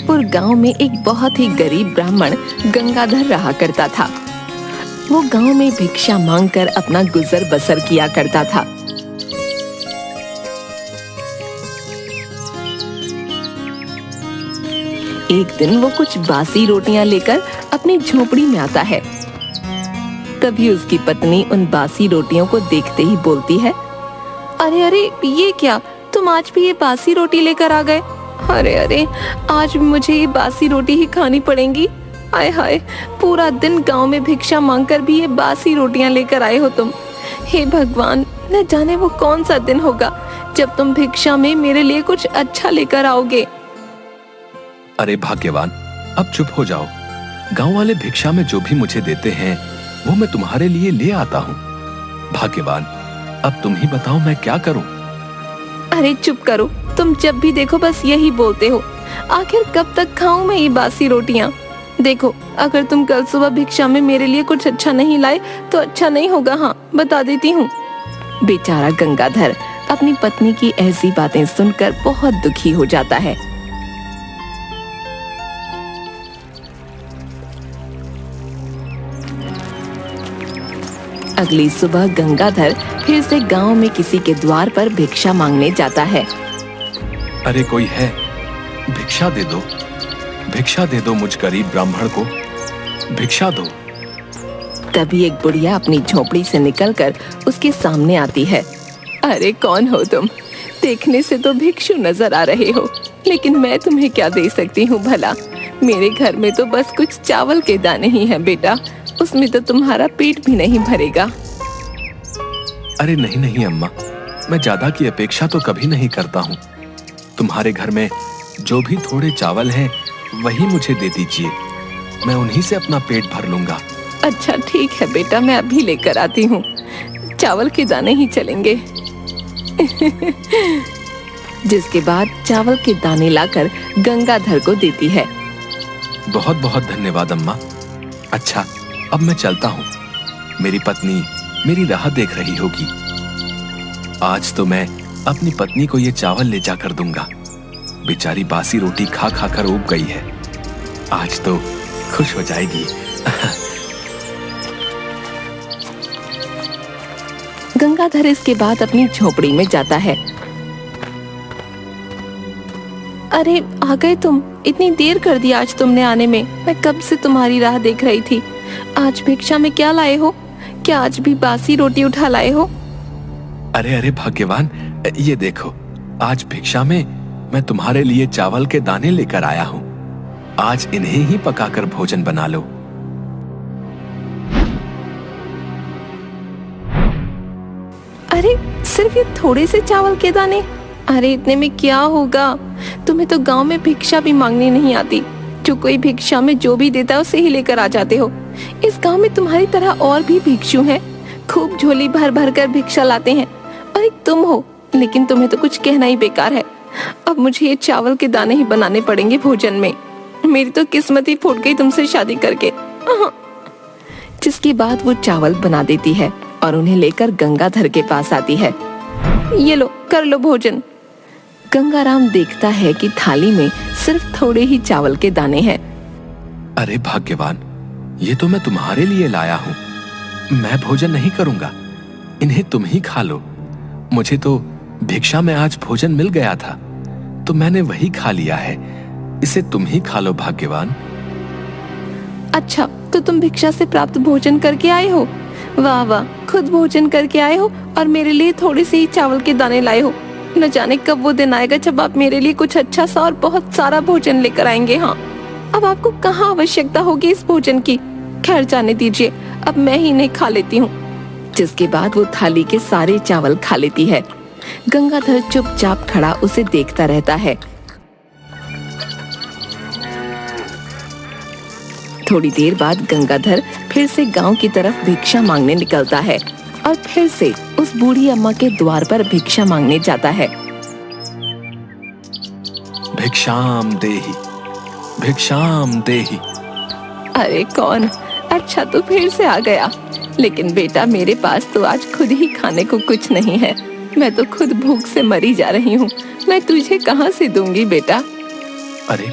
मीरापुर गांव में एक बहुत ही गरीब ब्राह्मण गंगाधर रहा करता था। वो गांव में भिक्षा मांगकर अपना गुजर बसर किया करता था। एक दिन वो कुछ बासी रोटियां लेकर अपनी झोपड़ी में आता है। तभी उसकी पत्नी उन बासी रोटियों को देखते ही बोलती है, अरे अरे, ये क्या, तुम आज भी ये बासी रोटी लेकर आ गए? अरे अरे, आज मुझे ये बासी रोटी ही खानी पड़ेंगी। आय हाय, पूरा दिन गांव में भिक्षा मांगकर भी ये बासी रोटियां लेकर आए हो तुम। हे भगवान, न जाने वो कौन सा दिन होगा जब तुम भिक्षा में मेरे लिए कुछ अच्छा लेकर आओगे। अरे भाग्यवान, अब चुप हो जाओ। गांव वाले भिक्षा में जो भी मुझे देते हैं वो मैं तुम्हारे लिए ले आता हूँ। भाग्यवान, अब तुम ही बताओ मैं क्या करूँ? अरे चुप करो, तुम जब भी देखो बस यही बोलते हो। आखिर कब तक खाऊं मैं ये बासी रोटियां? देखो, अगर तुम कल सुबह भिक्षा में मेरे लिए कुछ अच्छा नहीं लाए तो अच्छा नहीं होगा। हाँ, बता देती हूँ। बेचारा गंगाधर अपनी पत्नी की ऐसी बातें सुनकर बहुत दुखी हो जाता है। अगली सुबह गंगाधर फिर से गांव में किसी के द्वार पर भिक्षा मांगने जाता है। अरे कोई है, भिक्षा दे दो, भिक्षा दे दो, मुझ गरीब ब्राह्मण को भिक्षा दो। तभी एक बुढ़िया अपनी झोपड़ी से निकलकर उसके सामने आती है। अरे कौन हो तुम? देखने से तो भिक्षु नजर आ रहे हो, लेकिन मैं तुम्हें क्या दे सकती हूँ भला? मेरे घर में तो बस कुछ चावल के दाने ही हैं बेटा, उसमें तो तुम्हारा पेट भी नहीं भरेगा। अरे नहीं नहीं अम्मा, मैं ज्यादा की अपेक्षा तो कभी नहीं करता हूँ। तुम्हारे घर में जो भी थोड़े चावल हैं वही मुझे दे दीजिए, मैं उन्हीं से अपना पेट भर लूंगा। अच्छा ठीक है बेटा, मैं अभी लेकर आती हूँ। चावल के दाने ही चलेंगे। जिसके बाद चावल के दाने लाकर गंगाधर को देती है। बहुत बहुत धन्यवाद अम्मा। अच्छा, अब मैं चलता हूँ। मेरी पत्नी मेरी राह देख रही होगी। आज तो मैं अपनी पत्नी को ये चावल ले जाकर दूंगा। बेचारी बासी रोटी खा खा कर ऊब गई है, आज तो खुश हो जाएगी। गंगाधर इसके बाद अपनी झोपड़ी में जाता है। अरे आ गए तुम, इतनी देर कर दी आज तुमने आने में। मैं कब से तुम्हारी राह देख रही थी। आज भिक्षा में क्या लाए हो? क्या आज भी बासी रोटी उठा लाए हो? अरे अरे भाग्यवान, ये देखो, आज भिक्षा में मैं तुम्हारे लिए चावल के दाने लेकर आया हूँ। आज इन्हें ही पकाकर भोजन बना लो। अरे सिर्फ ये थोड़े से चावल के दाने? अरे इतने में क्या होगा? तुम्हें तो गांव में भिक्षा भी मांगनी नहीं आती। जो कोई भिक्षा में जो भी देता है उसे ही लेकर आ जाते हो। इस गांव में तुम्हारी तरह और भी भिक्षु हैं, खूब झोली भर भर कर भिक्षा लाते हैं, और एक तुम हो, लेकिन तुम्हें तो कुछ कहना ही बेकार है। अब मुझे ये चावल के दाने ही बनाने पड़ेंगे भोजन में। मेरी तो किस्मत ही फूट गई तुमसे शादी करके। जिसके बाद वो चावल बना देती है और उन्हें लेकर गंगाधर के पास आती है। ये लो, कर लो भोजन। गंगाराम देखता है कि थाली में सिर्फ थोड़े ही चावल के दाने हैं। अरे भाग्यवान, ये तो मैं तुम्हारे लिए लाया हूँ। मैं भोजन नहीं करूंगा, इन्हें तुम ही खा लो। मुझे तो भिक्षा में आज भोजन मिल गया था, तो मैंने वही खा लिया है। इसे तुम ही खा लो भाग्यवान। अच्छा, तो तुम भिक्षा से प्राप्त भोजन करके आए हो? वाह वाह, खुद भोजन करके आए हो और मेरे लिए थोड़े से ही चावल के दाने लाए हो। न जाने कब वो दिन आएगा जब आप मेरे लिए कुछ अच्छा सा और बहुत सारा भोजन लेकर आएंगे। हाँ, अब आपको कहाँ आवश्यकता होगी इस भोजन की। खैर जाने दीजिए, अब मैं ही नहीं खा लेती हूँ। जिसके बाद वो थाली के सारे चावल खा लेती है। गंगाधर चुपचाप खड़ा उसे देखता रहता है। थोड़ी देर बाद गंगाधर फिर से गांव की तरफ भिक्षा मांगने निकलता है और फिर से उस बूढ़ी अम्मा के द्वार पर भिक्षा मांगने जाता है। भिक्षाम देहि, भिक्षाम देहि। अरे कौन? अच्छा, तो फिर से आ गया। लेकिन बेटा, मेरे पास तो आज खुद ही खाने को कुछ नहीं है। मैं तो खुद भूख से मरी जा रही हूँ। मैं तुझे कहाँ से दूंगी बेटा? अरे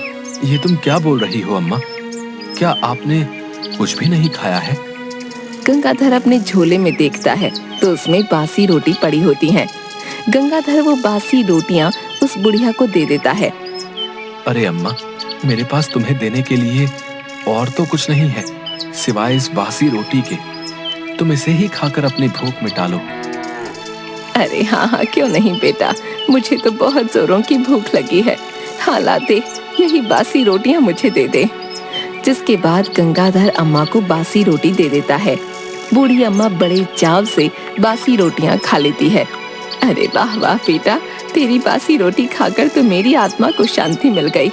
ये तुम क्या बोल रही हो अम्मा? क्या आपने कुछ भी नहीं खाया है? गंगाधर अपने झोले में देखता है तो उसमें बासी रोटी पड़ी होती हैं। गंगाधर वो बासी रोटियां उस बुढ़िया को दे देता है। अरे अम्मा, मेरे पास तुम्हें देने के लिए और तो कुछ नहीं है सिवाय इस बासी रोटी के। तुम इसे ही खाकर अपनी भूख मिटा लो। अरे हाँ, क्यों नहीं बेटा, मुझे तो बहुत जोरों की भूख लगी है। हाँ ला दे, यही बासी रोटियां मुझे दे दे। जिसके बाद गंगाधर अम्मा को बासी रोटी दे देता है। बूढ़ी अम्मा बड़े चाव से बासी रोटियां खा लेती है। अरे वाह वाह बेटा, तेरी बासी रोटी खाकर तो मेरी आत्मा को शांति मिल गई।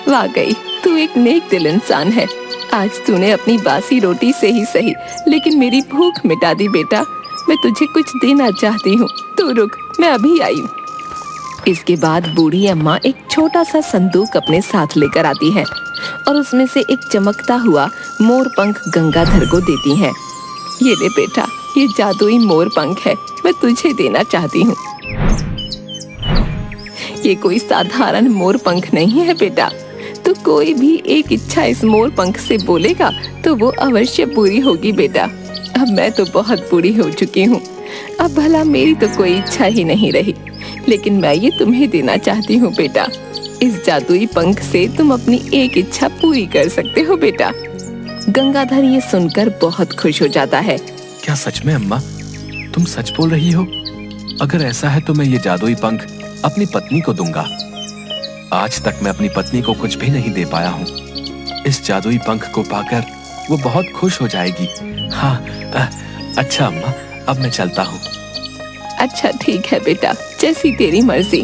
वाकई तू एक नेक दिल इंसान है। आज तूने अपनी बासी रोटी से ही सही लेकिन मेरी भूख मिटा दी बेटा। मैं तुझे कुछ देना चाहती हूँ, तू रुक, मैं अभी आई। इसके बाद बूढ़ी अम्मा एक छोटा सा संदूक अपने साथ लेकर आती है और उसमें से एक चमकता हुआ मोर पंख गंगाधर को देती हैं। ये ले बेटा, ये जादुई मोर पंख है, मैं तुझे देना चाहती हूँ। ये कोई साधारण मोर पंख नहीं है बेटा। तो कोई भी एक इच्छा इस मोर पंख से बोलेगा तो वो अवश्य पूरी होगी बेटा। अब मैं तो बहुत बूढ़ी हो चुकी हूँ, अब भला मेरी तो कोई इच्छा ही नहीं रही, लेकिन मैं ये तुम्हें देना चाहती हूँ बेटा। इस जादुई पंख से तुम अपनी एक इच्छा पूरी कर सकते हो बेटा। गंगाधर ये सुनकर बहुत खुश हो जाता है। क्या सच में अम्मा, तुम सच बोल रही हो? अगर ऐसा है तो मैं ये जादुई पंख अपनी पत्नी को दूंगा। आज तक मैं अपनी पत्नी को कुछ भी नहीं दे पाया हूँ। इस जादुई पंख को पाकर वो बहुत खुश हो जाएगी। हाँ, अच्छा अम्मा, अब मैं चलता हूँ। अच्छा ठीक है बेटा, जैसी तेरी मर्जी।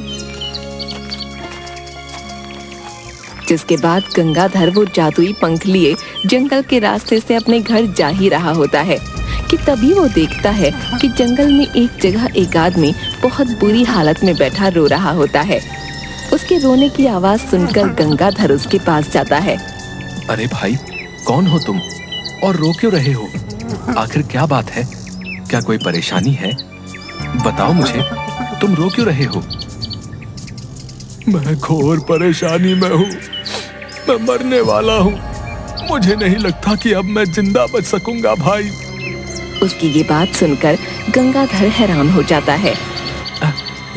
जिसके बाद गंगाधर वो जादुई पंख लिए जंगल के रास्ते से अपने घर जा ही रहा होता है कि तभी वो देखता है कि जंगल में एक जगह एक आदमी बहुत बुरी हालत में बैठा रो रहा होता है। उसके रोने की आवाज सुनकर गंगाधर उसके पास जाता है। अरे भाई, कौन हो तुम और रो क्यों रहे हो? आखिर क्या बात है? क्या कोई परेशानी है? बताओ मुझे, तुम रो क्यों रहे हो? मैं घोर परेशानी में हूँ, मैं मरने वाला हूँ। मुझे नहीं लगता कि अब मैं जिंदा बच सकूंगा भाई। उसकी ये बात सुनकर गंगाधर हैरान हो जाता है।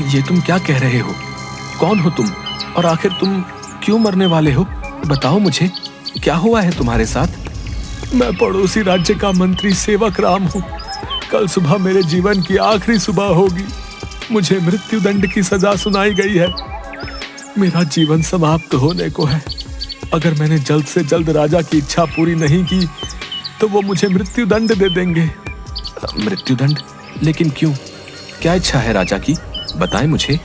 ये तुम क्या कह रहे हो? कौन हो तुम और आखिर तुम क्यों मरने वाले हो? बताओ मुझे, क्या हुआ है तुम्हारे साथ? मैं पड़ोसी राज्य का मंत्री सेवक राम हूँ। कल सुबह मेरे जीवन की आखिरी सुबह होगी। मुझे मृत्यु दंड की सजा सुनाई गई है। मेरा जीवन समाप्त होने को है। अगर मैंने जल्द से जल्द राजा की इच्छा पूरी नहीं की तो वो मुझे मृत्यु दंड दे देंगे। मृत्यु दंड? लेकिन क्यों? क्या इच्छा है राजा की? बताएं मुझे।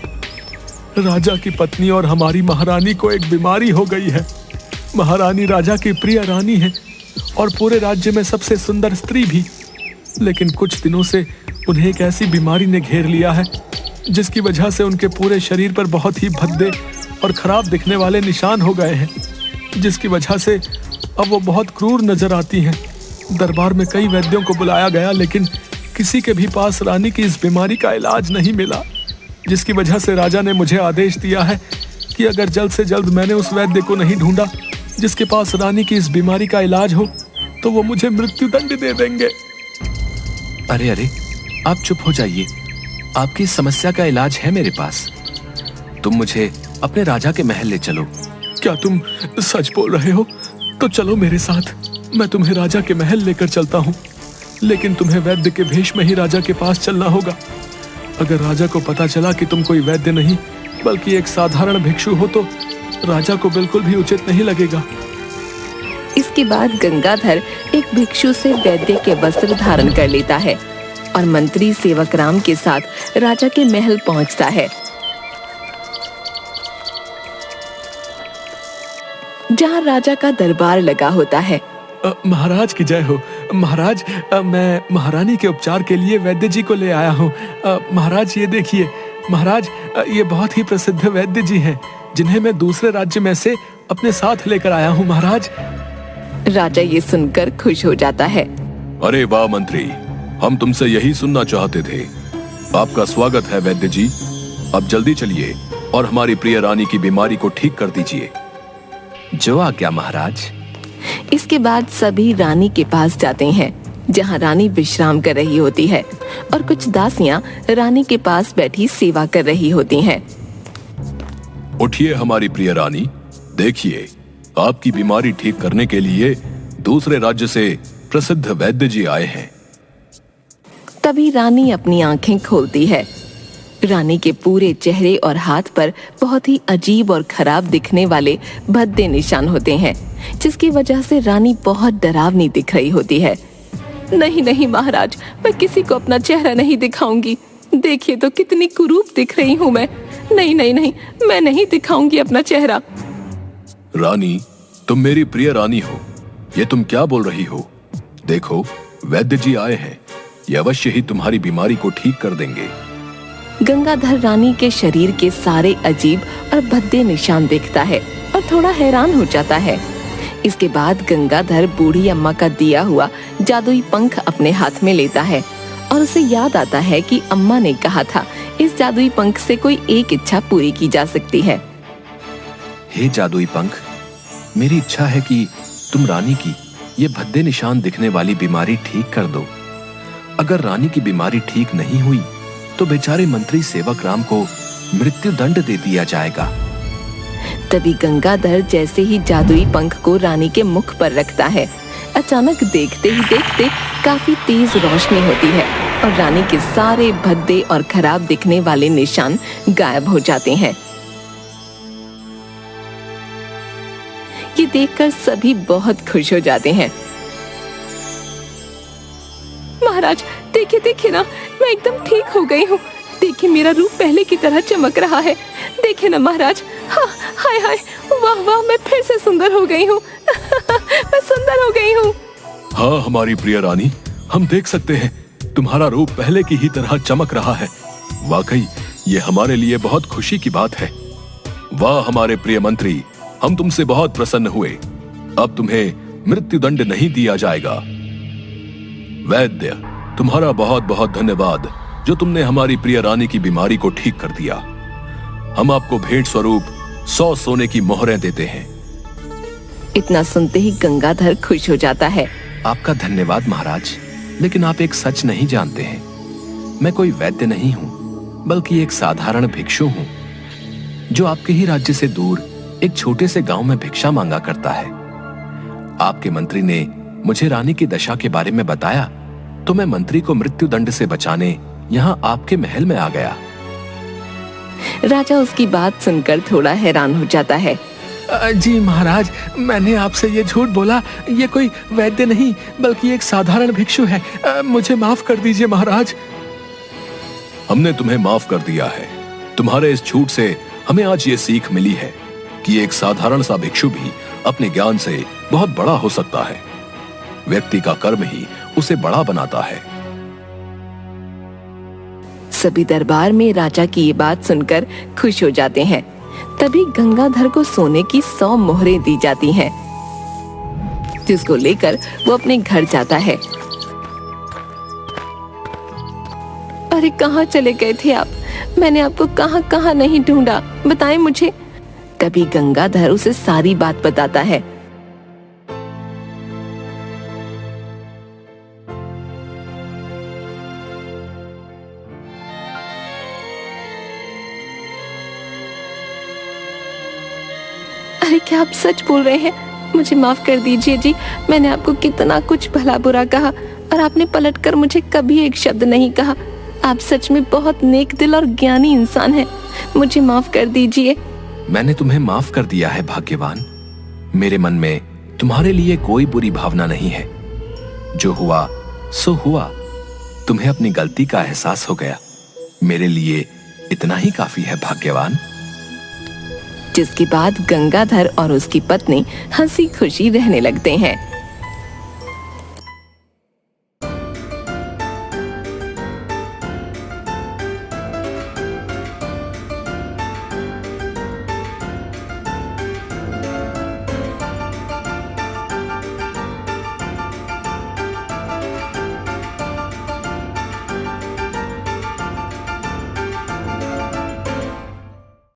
राजा की पत्नी और हमारी महारानी को एक बीमारी हो गई है। महारानी राजा की प्रिय रानी है और पूरे राज्य में सबसे सुंदर स्त्री भी। लेकिन कुछ दिनों से उन्हें एक ऐसी बीमारी ने घेर लिया है जिसकी वजह से उनके पूरे शरीर पर बहुत ही भद्दे और खराब दिखने वाले निशान हो गए हैं, जिसकी वजह से अब वो बहुत क्रूर नजर आती हैं। दरबार में कई वैद्यों को बुलाया गया लेकिन किसी के भी पास रानी की इस बीमारी का इलाज नहीं मिला, जिसकी वजह से राजा ने मुझे आदेश दिया है कि अगर जल्द से जल्द मैंने उस वैद्य को नहीं ढूंढा जिसके पास रानी की इस बीमारी का इलाज हो तो वो मुझे मृत्यु दंड दे देंगे। अरे अरे, आप चुप हो जाइए। आपकी समस्या का इलाज है मेरे पास। तुम मुझे अपने राजा के महल ले चलो। क्या तुम सच बोल रहे हो? तो चलो मेरे साथ, मैं तुम्हें राजा के महल लेकर चलता हूँ। लेकिन तुम्हें वैद्य के भेष में ही राजा के पास चलना होगा। अगर राजा को पता चला कि तुम कोई वैद्य नहीं बल्कि एक साधारण भिक्षु हो तो राजा को बिल्कुल भी उचित नहीं लगेगा। इसके बाद गंगाधर एक भिक्षु से वैद्य के वस्त्र धारण कर लेता है और मंत्री सेवक राम के साथ राजा के महल पहुंचता है, जहां राजा का दरबार लगा होता है। महाराज की जय हो। महाराज, मैं महारानी के उपचार के लिए वैद्य जी को ले आया हूँ। महाराज ये देखिए। महाराज, ये बहुत ही प्रसिद्ध वैद्य जी हैं जिन्हें मैं दूसरे राज्य में से अपने साथ लेकर आया हूँ महाराज। राजा ये सुनकर खुश हो जाता है। अरे वाह मंत्री, हम तुमसे यही सुनना चाहते थे। आपका स्वागत है वैद्य जी। अब जल्दी चलिए और हमारी प्रिय रानी की बीमारी को ठीक कर दीजिए। जो आज्ञा महाराज। इसके बाद सभी रानी के पास जाते हैं, जहाँ रानी विश्राम कर रही होती है और कुछ दासियां रानी के पास बैठी सेवा कर रही होती हैं। उठिए हमारी प्रिय रानी, देखिए आपकी बीमारी ठीक करने के लिए दूसरे राज्य से प्रसिद्ध वैद्य जी आए हैं। तभी रानी अपनी आंखें खोलती है। रानी के पूरे चेहरे और हाथ पर बहुत ही अजीब और खराब दिखने वाले भद्दे निशान होते हैं, जिसकी वजह से रानी बहुत डरावनी दिख रही होती है। नहीं नहीं महाराज, मैं किसी को अपना चेहरा नहीं दिखाऊंगी। देखिए तो कितनी कुरूप दिख रही हूँ मैं। नहीं नहीं नहीं, मैं नहीं दिखाऊंगी अपना चेहरा। रानी, तुम मेरी प्रिय रानी हो, ये तुम क्या बोल रही हो? देखो वैद्य जी आए हैं, ये अवश्य ही तुम्हारी बीमारी को ठीक कर देंगे। गंगाधर रानी के शरीर के सारे अजीब और भद्दे निशान देखता है और थोड़ा हैरान हो जाता है। इसके बाद गंगाधर बूढ़ी अम्मा का दिया हुआ जादुई पंख अपने हाथ में लेता है और उसे याद आता है कि अम्मा ने कहा था इस जादुई पंख से कोई एक इच्छा पूरी की जा सकती है। हे जादुई पंख, मेरी इच्छा है कि तुम रानी की ये भद्दे निशान दिखने वाली बीमारी ठीक कर दो। अगर रानी की बीमारी ठीक नहीं हुई तो बेचारे मंत्री सेवक राम को मृत्यु दंड दे दिया जाएगा। तभी गंगाधर जैसे ही जादुई पंख को रानी के मुख पर रखता है, अचानक देखते ही देखते काफी तेज रोशनी होती है और रानी के सारे भद्दे और खराब दिखने वाले निशान गायब हो जाते हैं। ये देखकर सभी बहुत खुश हो जाते हैं। महाराज देखिए देखिए ना, मैं एकदम ठीक हो गई हूँ। देखिए मेरा रूप पहले की तरह चमक रहा है। देखिए ना महाराज, हाँ, हाय हाय, वाह वाह, मैं फिर से सुंदर हो गई हूँ। मैं सुंदर हो गई हूँ। हाँ हमारी प्रिय रानी, हम देख सकते हैं तुम्हारा रूप पहले की ही तरह चमक रहा है। वाकई ये हमारे लिए बहुत खुशी की बात है। वाह हमारे प्रिय मंत्री, हम तुमसे बहुत प्रसन्न हुए। अब तुम्हें मृत्यु दंड नहीं दिया जाएगा। वैद्य, तुम्हारा बहुत बहुत धन्यवाद जो तुमने हमारी प्रिय रानी की बीमारी को ठीक कर दिया। हम आपको भेंट स्वरूप 100 सोने की मोहरें देते हैं। इतना सुनते ही गंगाधर खुश हो जाता है। आपका धन्यवाद महाराज, लेकिन आप एक सच नहीं जानते हैं। मैं कोई वैद्य नहीं हूँ, बल्कि एक साधारण भिक्षु हूँ जो आपके ही राज्य से दूर एक छोटे से गांव में भिक्षा मांगा करता है। आपके मंत्री ने मुझे रानी की दशा के बारे में बताया, तो मैं मंत्री को मृत्यु दंड से बचाने यहाँ आपके महल में आ गया। राजा उसकी बात सुनकर थोड़ा हैरान हो जाता है। जी महाराज, मैंने आपसे ये झूठ बोला। ये कोई वैद्य नहीं बल्कि एक साधारण भिक्षु है। मुझे माफ कर दीजिए महाराज। हमने तुम्हें माफ कर दिया है। तुम्हारे इस झूठ से हमें आज ये सीख मिली है कि एक साधारण सा भिक्षु भी अपने ज्ञान से बहुत बड़ा हो सकता है। व्यक्ति का कर्म ही उसे बड़ा बनाता है। सभी दरबार में राजा की ये बात सुनकर खुश हो जाते हैं। तभी गंगाधर को सोने की 100 मोहरें दी जाती हैं, जिसको लेकर वो अपने घर जाता है। अरे कहाँ चले गए थे आप? मैंने आपको कहाँ कहाँ नहीं ढूंढा, बताएं मुझे। तभी गंगाधर उसे सारी बात बताता है। अरे क्या आप सच बोल रहे हैं? मुझे माफ कर दीजिए जी, मैंने आपको कितना कुछ भला बुरा कहा और आपने पलटकर मुझे कभी एक शब्द नहीं कहा। आप सच में बहुत नेक दिल और ज्ञानी इंसान हैं। मुझे माफ कर दीजिए। मैंने तुम्हें माफ कर दिया है भाग्यवान। मेरे मन में तुम्हारे लिए कोई बुरी भावना नहीं है। जो हुआ सो हुआ। तुम्हें अपनी गलती का एहसास हो गया। मेरे लिए इतना ही काफी है भाग्यवान। जिसके बाद गंगाधर और उसकी पत्नी हंसी खुशी रहने लगते हैं।